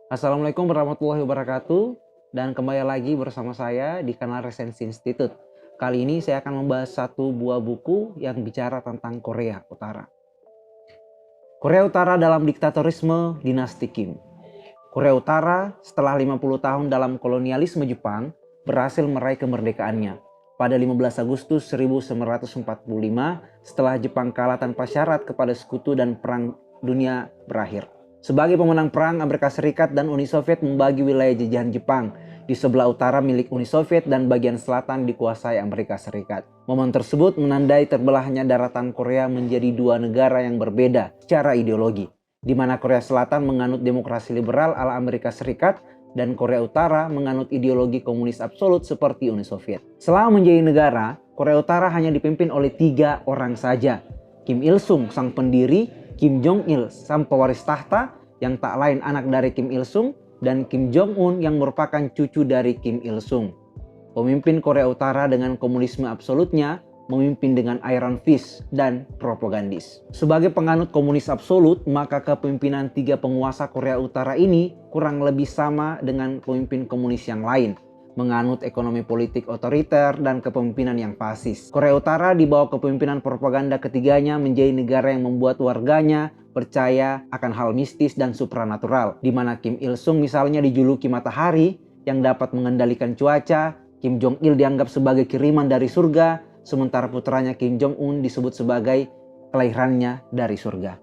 Assalamualaikum warahmatullahi wabarakatuh, dan kembali lagi bersama saya di kanal Resensi Institute. Kali ini saya akan membahas satu buah buku yang bicara tentang Korea Utara. Korea Utara dalam diktatorisme dinasti Kim. Korea Utara setelah 50 tahun dalam kolonialisme Jepang berhasil meraih kemerdekaannya. Pada 15 Agustus 1945 setelah Jepang kalah tanpa syarat kepada sekutu dan Perang Dunia berakhir. Sebagai pemenang perang, Amerika Serikat dan Uni Soviet membagi wilayah jajahan Jepang. Di sebelah utara milik Uni Soviet dan bagian selatan dikuasai Amerika Serikat. Momen tersebut menandai terbelahnya daratan Korea menjadi dua negara yang berbeda secara ideologi, di mana Korea Selatan menganut demokrasi liberal ala Amerika Serikat dan Korea Utara menganut ideologi komunis absolut seperti Uni Soviet. Selama menjadi negara, Korea Utara hanya dipimpin oleh 3 orang saja. Kim Il-sung, sang pendiri, Kim Jong-il, sang pewaris tahta yang tak lain anak dari Kim Il-sung, dan Kim Jong-un yang merupakan cucu dari Kim Il-sung. Pemimpin Korea Utara dengan komunisme absolutnya memimpin dengan iron fist dan propagandis. Sebagai penganut komunis absolut, maka kepemimpinan 3 penguasa Korea Utara ini kurang lebih sama dengan pemimpin komunis yang lain, menganut ekonomi politik otoriter dan kepemimpinan yang fasis. Korea Utara di bawah kepemimpinan propaganda ketiganya menjadi negara yang membuat warganya percaya akan hal mistis dan supranatural, di mana Kim Il-sung misalnya dijuluki matahari yang dapat mengendalikan cuaca, Kim Jong-il dianggap sebagai kiriman dari surga, sementara putranya Kim Jong-un disebut sebagai kelahirannya dari surga.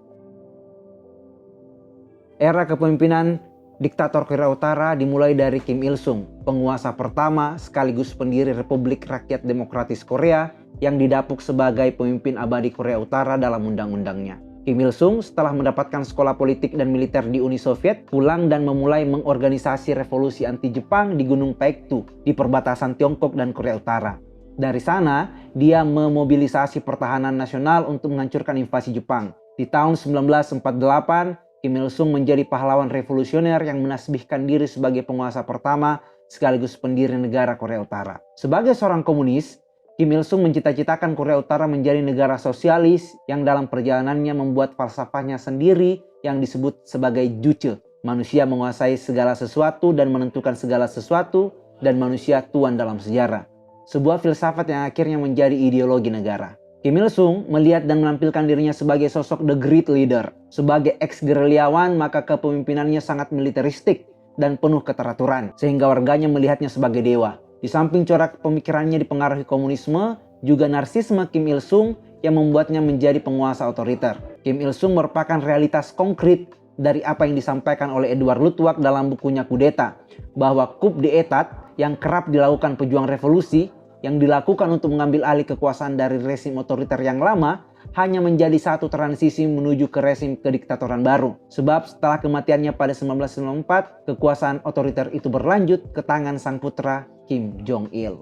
Era kepemimpinan diktator Korea Utara dimulai dari Kim Il-sung, penguasa pertama sekaligus pendiri Republik Rakyat Demokratis Korea yang didapuk sebagai pemimpin abadi Korea Utara dalam undang-undangnya. Kim Il-sung setelah mendapatkan sekolah politik dan militer di Uni Soviet, pulang dan memulai mengorganisasi revolusi anti-Jepang di Gunung Paektu di perbatasan Tiongkok dan Korea Utara. Dari sana, dia memobilisasi pertahanan nasional untuk menghancurkan invasi Jepang. Di tahun 1948, Kim Il-sung menjadi pahlawan revolusioner yang menasbihkan diri sebagai penguasa pertama sekaligus pendiri negara Korea Utara. Sebagai seorang komunis, Kim Il-sung mencita-citakan Korea Utara menjadi negara sosialis yang dalam perjalanannya membuat falsafahnya sendiri yang disebut sebagai Juche. Manusia menguasai segala sesuatu dan menentukan segala sesuatu, dan manusia tuan dalam sejarah. Sebuah filsafat yang akhirnya menjadi ideologi negara. Kim Il-sung melihat dan menampilkan dirinya sebagai sosok the great leader. Sebagai ex-gerilyawan, maka kepemimpinannya sangat militeristik dan penuh keteraturan, sehingga warganya melihatnya sebagai dewa. Di samping corak pemikirannya dipengaruhi komunisme, juga narsisme Kim Il-sung yang membuatnya menjadi penguasa otoriter. Kim Il-sung merupakan realitas konkret dari apa yang disampaikan oleh Edward Luttwak dalam bukunya Kudeta, bahwa coup d'etat yang kerap dilakukan pejuang revolusi yang dilakukan untuk mengambil alih kekuasaan dari rezim otoriter yang lama hanya menjadi satu transisi menuju ke rezim kediktatoran baru. Sebab setelah kematiannya pada 1994, kekuasaan otoriter itu berlanjut ke tangan sang putra Kim Jong-il.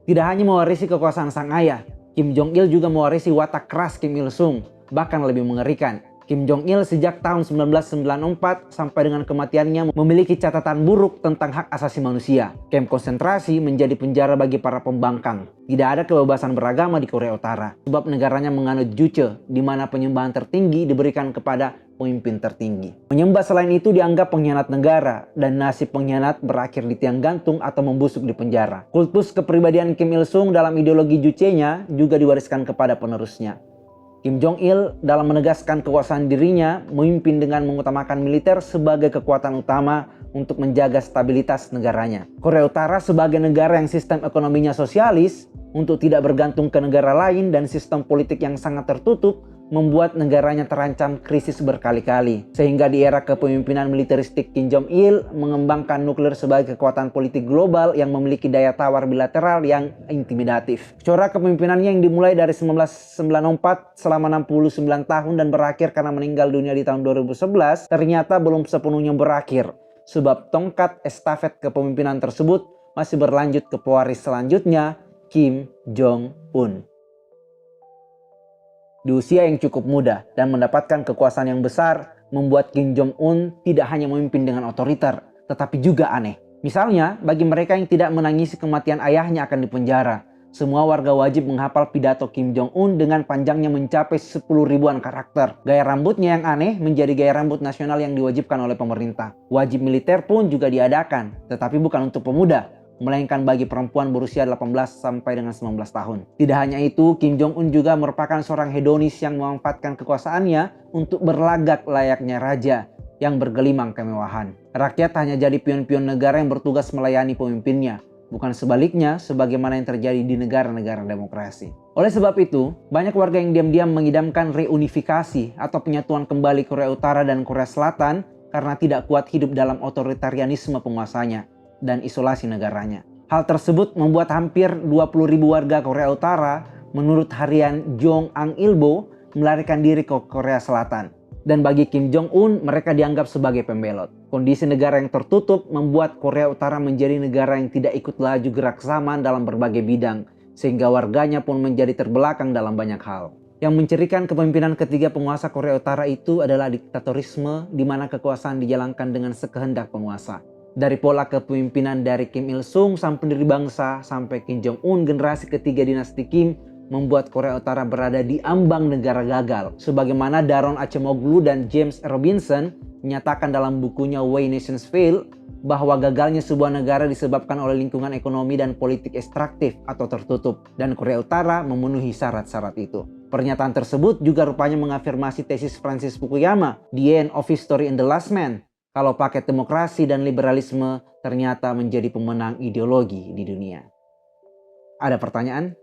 Tidak hanya mewarisi kekuasaan sang ayah, Kim Jong-il juga mewarisi watak keras Kim Il-sung. Bahkan lebih mengerikan, Kim Jong-il sejak tahun 1994 sampai dengan kematiannya memiliki catatan buruk tentang hak asasi manusia. Kamp konsentrasi menjadi penjara bagi para pembangkang. Tidak ada kebebasan beragama di Korea Utara, sebab negaranya menganut Juche, di mana penyembahan tertinggi diberikan kepada pemimpin tertinggi. Menyembah selain itu dianggap pengkhianat negara, dan nasib pengkhianat berakhir di tiang gantung atau membusuk di penjara. Kultus kepribadian Kim Il-sung dalam ideologi Juche-nya juga diwariskan kepada penerusnya. Kim Jong-il dalam menegaskan kekuasaan dirinya memimpin dengan mengutamakan militer sebagai kekuatan utama untuk menjaga stabilitas negaranya. Korea Utara sebagai negara yang sistem ekonominya sosialis, untuk tidak bergantung ke negara lain dan sistem politik yang sangat tertutup, membuat negaranya terancam krisis berkali-kali. Sehingga di era kepemimpinan militeristik Kim Jong-il mengembangkan nuklir sebagai kekuatan politik global yang memiliki daya tawar bilateral yang intimidatif. Corak kepemimpinannya yang dimulai dari 1994 selama 69 tahun dan berakhir karena meninggal dunia di tahun 2011 ternyata belum sepenuhnya berakhir. Sebab tongkat estafet kepemimpinan tersebut masih berlanjut ke pewaris selanjutnya, Kim Jong-un. Di usia yang cukup muda dan mendapatkan kekuasaan yang besar, membuat Kim Jong-un tidak hanya memimpin dengan otoriter, tetapi juga aneh. Misalnya, bagi mereka yang tidak menangisi kematian ayahnya akan dipenjara, Semua warga wajib menghafal pidato Kim Jong-un dengan panjangnya mencapai 10 ribuan karakter. Gaya rambutnya yang aneh menjadi gaya rambut nasional yang diwajibkan oleh pemerintah. Wajib militer pun juga diadakan, tetapi bukan untuk pemuda, melainkan bagi perempuan berusia 18 sampai dengan 19 tahun. Tidak hanya itu, Kim Jong-un juga merupakan seorang hedonis yang memanfaatkan kekuasaannya untuk berlagak layaknya raja yang bergelimang kemewahan. Rakyat hanya jadi pion-pion negara yang bertugas melayani pemimpinnya, bukan sebaliknya sebagaimana yang terjadi di negara-negara demokrasi. Oleh sebab itu, banyak warga yang diam-diam mengidamkan reunifikasi atau penyatuan kembali Korea Utara dan Korea Selatan karena tidak kuat hidup dalam otoritarianisme penguasanya dan isolasi negaranya. Hal tersebut membuat hampir 20.000 warga Korea Utara menurut harian Jong-ang Ilbo melarikan diri ke Korea Selatan. Dan bagi Kim Jong-un, mereka dianggap sebagai pembelot. Kondisi negara yang tertutup membuat Korea Utara menjadi negara yang tidak ikut laju gerak zaman dalam berbagai bidang, sehingga warganya pun menjadi terbelakang dalam banyak hal. Yang mencirikan kepemimpinan ketiga penguasa Korea Utara itu adalah diktatorisme, di mana kekuasaan dijalankan dengan sekehendak penguasa. Dari pola kepemimpinan dari Kim Il-sung, sang pendiri bangsa, sampai Kim Jong-un, generasi ketiga dinasti Kim, membuat Korea Utara berada di ambang negara gagal. Sebagaimana Daron Acemoglu dan James Robinson menyatakan dalam bukunya Why Nations Fail, bahwa gagalnya sebuah negara disebabkan oleh lingkungan ekonomi dan politik ekstraktif atau tertutup, dan Korea Utara memenuhi syarat-syarat itu. Pernyataan tersebut juga rupanya mengafirmasi tesis Francis Fukuyama, The End of History and the Last Man, kalau paket demokrasi dan liberalisme ternyata menjadi pemenang ideologi di dunia. Ada pertanyaan?